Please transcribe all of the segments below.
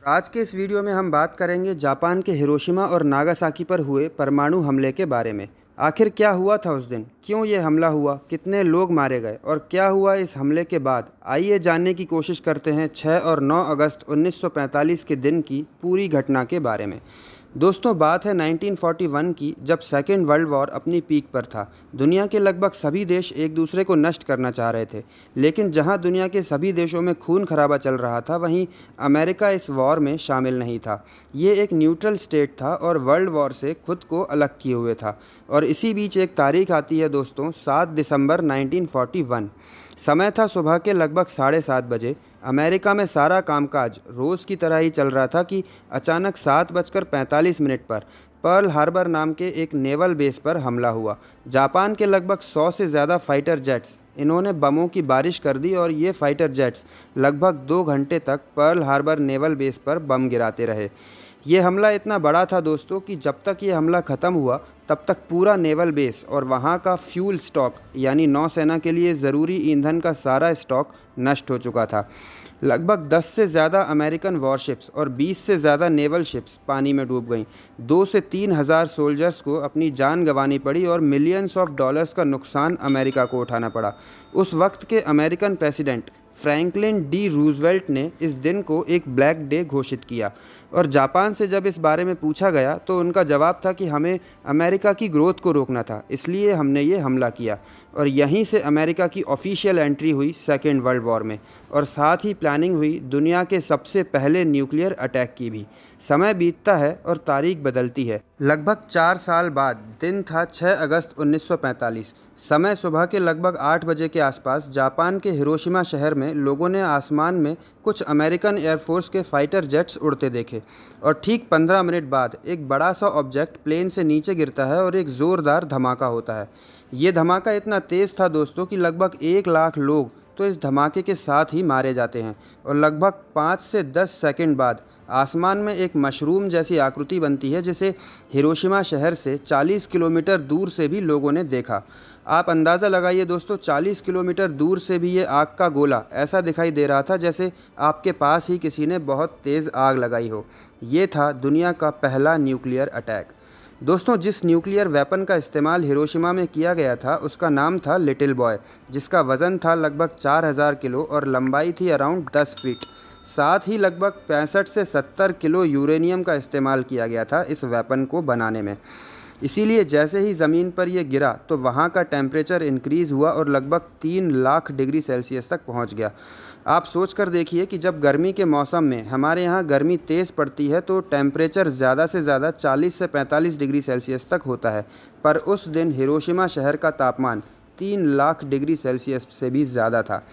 आज के इस वीडियो में हम बात करेंगे जापान के हिरोशिमा और नागासाकी पर हुए परमाणु हमले के बारे में। आखिर क्या हुआ था उस दिन, क्यों ये हमला हुआ, कितने लोग मारे गए और क्या हुआ इस हमले के बाद। आइए जानने की कोशिश करते हैं 6 और 9 अगस्त 1945 के दिन की पूरी घटना के बारे में। दोस्तों, बात है 1941 की, जब सेकेंड वर्ल्ड वॉर अपनी पीक पर था। दुनिया के लगभग सभी देश एक दूसरे को नष्ट करना चाह रहे थे, लेकिन जहां दुनिया के सभी देशों में खून खराबा चल रहा था, वहीं अमेरिका इस वॉर में शामिल नहीं था। ये एक न्यूट्रल स्टेट था और वर्ल्ड वॉर से खुद को अलग किए हुए था। और इसी बीच एक तारीख आती है दोस्तों, 7 दिसंबर 1941। समय था सुबह के लगभग 7:30 बजे। अमेरिका में सारा कामकाज रोज़ की तरह ही चल रहा था कि अचानक 7:45 पर पर्ल हार्बर नाम के एक नेवल बेस पर हमला हुआ। जापान के लगभग 100 से ज़्यादा फाइटर जेट्स, इन्होंने बमों की बारिश कर दी और ये फाइटर जेट्स लगभग 2 घंटे तक पर्ल हार्बर नेवल बेस पर बम गिराते रहे। ये हमला इतना बड़ा था दोस्तों कि जब तक ये हमला ख़त्म हुआ तब तक पूरा नेवल बेस और वहाँ का फ्यूल स्टॉक, यानी नौसेना के लिए ज़रूरी ईंधन का सारा स्टॉक नष्ट हो चुका था। लगभग 10 से ज़्यादा अमेरिकन वॉरशिप्स और 20 से ज़्यादा नेवल शिप्स पानी में डूब गईं। 2 से 3 हज़ार सोल्जर्स को अपनी जान गंवानी पड़ी और मिलियंस ऑफ डॉलर्स का नुकसान अमेरिका को उठाना पड़ा। उस वक्त के American president Franklin D Roosevelt ने इस दिन को एक ब्लैक डे घोषित किया। और जापान से जब इस बारे में पूछा गया तो उनका जवाब था कि हमें अमेरिका की ग्रोथ को रोकना था, इसलिए हमने ये हमला किया। और यहीं से अमेरिका की ऑफिशियल एंट्री हुई सेकेंड वर्ल्ड वॉर में, और साथ ही प्लानिंग हुई दुनिया के सबसे पहले न्यूक्लियर अटैक की भी। समय बीतता है और तारीख बदलती है। लगभग 4 साल बाद दिन था 6 अगस्त 1945। समय सुबह के लगभग 8 बजे के आसपास जापान के हिरोशिमा शहर में लोगों ने आसमान में कुछ अमेरिकन एयरफोर्स के फाइटर जेट्स उड़ते देखे। और ठीक 15 मिनट बाद एक बड़ा सा ऑब्जेक्ट प्लेन से नीचे गिरता है और एक ज़ोरदार धमाका होता है। ये धमाका इतना तेज़ था दोस्तों कि लगभग 1 लाख लोग तो इस धमाके के साथ ही मारे जाते हैं। और लगभग 5 से 10 सेकंड बाद आसमान में एक मशरूम जैसी आकृति बनती है, जिसे हिरोशिमा शहर से 40 किलोमीटर दूर से भी लोगों ने देखा। आप अंदाज़ा लगाइए दोस्तों, 40 किलोमीटर दूर से भी ये आग का गोला ऐसा दिखाई दे रहा था जैसे आपके पास ही किसी ने बहुत तेज़ आग लगाई हो। ये था दुनिया का पहला न्यूक्लियर अटैक। दोस्तों, जिस न्यूक्लियर वेपन का इस्तेमाल हिरोशिमा में किया गया था उसका नाम था लिटिल बॉय, जिसका वज़न था लगभग 4000 किलो और लंबाई थी अराउंड 10 फीट। साथ ही लगभग 65 से 70 किलो यूरेनियम का इस्तेमाल किया गया था इस वेपन को बनाने में। इसीलिए जैसे ही ज़मीन पर यह गिरा तो वहाँ का टेम्परेचर इंक्रीज़ हुआ और लगभग 3 लाख डिग्री सेल्सियस तक पहुँच गया। आप सोच कर देखिए कि जब गर्मी के मौसम में हमारे यहाँ गर्मी तेज़ पड़ती है तो टेम्परेचर ज़्यादा से ज़्यादा 40 से 45 डिग्री सेल्सियस तक होता है, पर उस दिन हिरोशिमा शहर का तापमान 3 लाख डिग्री सेल्सियस से भी ज़्यादा था।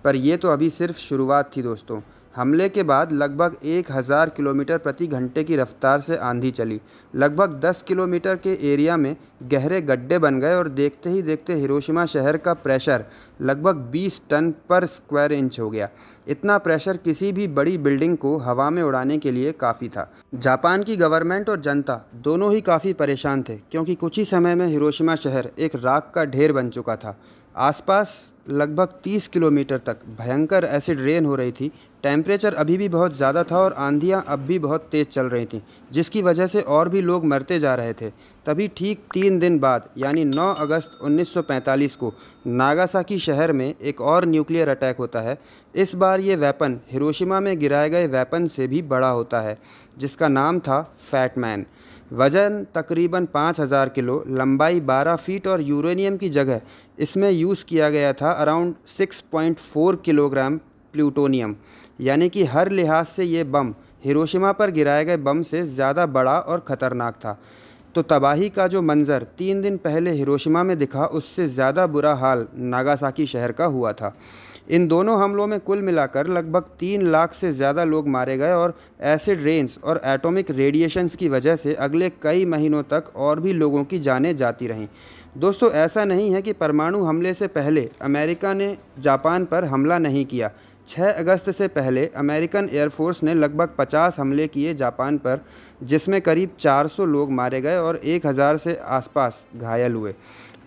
पर यह तो अभी सिर्फ शुरुआत थी दोस्तों। हमले के बाद लगभग 1000 किलोमीटर प्रति घंटे की रफ्तार से आंधी चली। लगभग 10 किलोमीटर के एरिया में गहरे गड्ढे बन गए और देखते ही देखते हिरोशिमा शहर का प्रेशर लगभग 20 टन पर स्क्वायर इंच हो गया। इतना प्रेशर किसी भी बड़ी बिल्डिंग को हवा में उड़ाने के लिए काफ़ी था। जापान की गवर्नमेंट और जनता दोनों ही काफ़ी परेशान थे, क्योंकि कुछ ही समय में हिरोशिमा शहर एक राख का ढेर बन चुका था। आसपास लगभग 30 किलोमीटर तक भयंकर एसिड रेन हो रही थी। टेम्परेचर अभी भी बहुत ज़्यादा था और आंधियाँ अब भी बहुत तेज़ चल रही थीं, जिसकी वजह से और भी लोग मरते जा रहे थे। तभी ठीक 3 दिन बाद यानी 9 अगस्त 1945 को नागासाकी शहर में एक और न्यूक्लियर अटैक होता है। इस बार ये वेपन हिरोशिमा में गिराए गए वेपन से भी बड़ा होता है, जिसका नाम था फैट मैन। वज़न तकरीबन 5000 किलो, लंबाई 12 फीट और यूरेनियम की जगह इसमें यूज़ किया गया था अराउंड 6.4 किलोग्राम प्लूटोनियम। यानी कि हर लिहाज से ये बम हिरोशिमा पर गिराए गए बम से ज़्यादा बड़ा और ख़तरनाक था। तो तबाही का जो मंज़र 3 दिन पहले हिरोशिमा में दिखा, उससे ज़्यादा बुरा हाल नागासाकी शहर का हुआ था। इन दोनों हमलों में कुल मिलाकर लगभग 3 लाख से ज़्यादा लोग मारे गए और एसिड रेन्स और एटॉमिक रेडिएशंस की वजह से अगले कई महीनों तक और भी लोगों की जानें जाती रहीं। दोस्तों, ऐसा नहीं है कि परमाणु हमले से पहले अमेरिका ने जापान पर हमला नहीं किया। 6 अगस्त से पहले अमेरिकन एयरफोर्स ने लगभग 50 हमले किए जापान पर, जिसमें करीब 400 लोग मारे गए और 1000 से आसपास घायल हुए।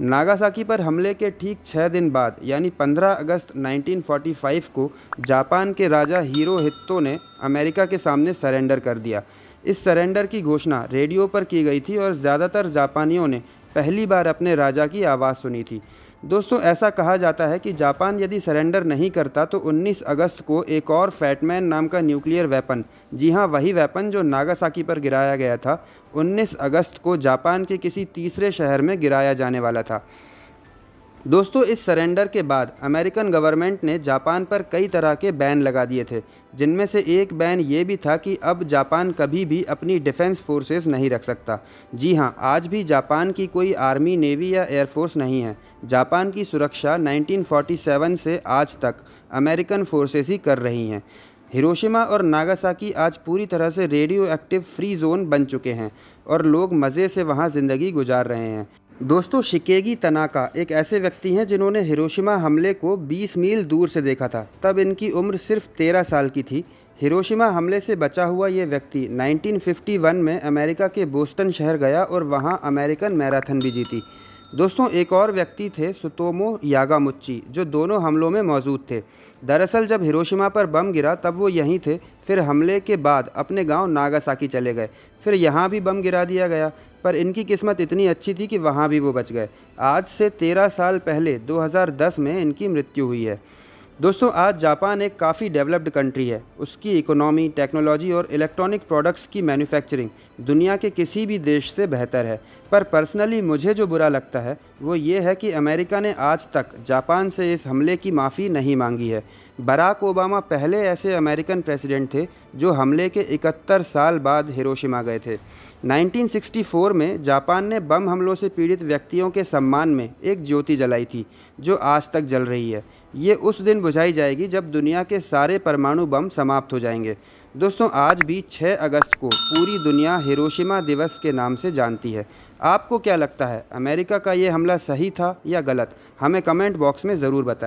नागासाकी पर हमले के ठीक 6 दिन बाद यानी 15 अगस्त 1945 को जापान के राजा हिरोहितो ने अमेरिका के सामने सरेंडर कर दिया। इस सरेंडर की घोषणा रेडियो पर की गई थी और ज़्यादातर जापानियों ने पहली बार अपने राजा की आवाज़ सुनी थी। दोस्तों, ऐसा कहा जाता है कि जापान यदि सरेंडर नहीं करता तो 19 अगस्त को एक और फैटमैन नाम का न्यूक्लियर वेपन, जी हाँ वही वेपन जो नागासाकी पर गिराया गया था, 19 अगस्त को जापान के किसी तीसरे शहर में गिराया जाने वाला था। दोस्तों, इस सरेंडर के बाद अमेरिकन गवर्नमेंट ने जापान पर कई तरह के बैन लगा दिए थे, जिनमें से एक बैन ये भी था कि अब जापान कभी भी अपनी डिफेंस फोर्सेस नहीं रख सकता। जी हाँ, आज भी जापान की कोई आर्मी, नेवी या एयरफोर्स नहीं है। जापान की सुरक्षा 1947 से आज तक अमेरिकन फोर्सेस ही कर रही हैं। हिरोशिमा और नागासाकी आज पूरी तरह से रेडियो एक्टिव फ्री जोन बन चुके हैं और लोग मज़े से वहाँ ज़िंदगी गुजार रहे हैं। दोस्तों, शिकेगी तनाका एक ऐसे व्यक्ति हैं जिन्होंने हिरोशिमा हमले को 20 मील दूर से देखा था। तब इनकी उम्र सिर्फ 13 साल की थी। हिरोशिमा हमले से बचा हुआ ये व्यक्ति 1951 में अमेरिका के बोस्टन शहर गया और वहाँ अमेरिकन मैराथन भी जीती। दोस्तों, एक और व्यक्ति थे सुतोमो यागामुच्ची, जो दोनों हमलों में मौजूद थे। दरअसल जब हिरोशिमा पर बम गिरा तब वो यहीं थे। फिर हमले के बाद अपने गांव नागासाकी चले गए। फिर यहाँ भी बम गिरा दिया गया, पर इनकी किस्मत इतनी अच्छी थी कि वहाँ भी वो बच गए। आज से 13 साल पहले 2010 में इनकी मृत्यु हुई है। दोस्तों, आज जापान एक काफ़ी डेवलप्ड कंट्री है। उसकी इकोनॉमी, टेक्नोलॉजी और इलेक्ट्रॉनिक प्रोडक्ट्स की मैन्युफैक्चरिंग दुनिया के किसी भी देश से बेहतर है। पर पर्सनली मुझे जो बुरा लगता है वो ये है कि अमेरिका ने आज तक जापान से इस हमले की माफ़ी नहीं मांगी है। बराक ओबामा पहले ऐसे अमेरिकन प्रेसिडेंट थे जो हमले के 71 साल बाद हिरोशिमा गए थे। 1964 में जापान ने बम हमलों से पीड़ित व्यक्तियों के सम्मान में एक ज्योति जलाई थी, जो आज तक जल रही है। ये उस दिन बुझाई जाएगी जब दुनिया के सारे परमाणु बम समाप्त हो जाएंगे। दोस्तों, आज भी 6 अगस्त को पूरी दुनिया हिरोशिमा दिवस के नाम से जानती है। आपको क्या लगता है, अमेरिका का ये हमला सही था या गलत? हमें कमेंट बॉक्स में ज़रूर बताएं।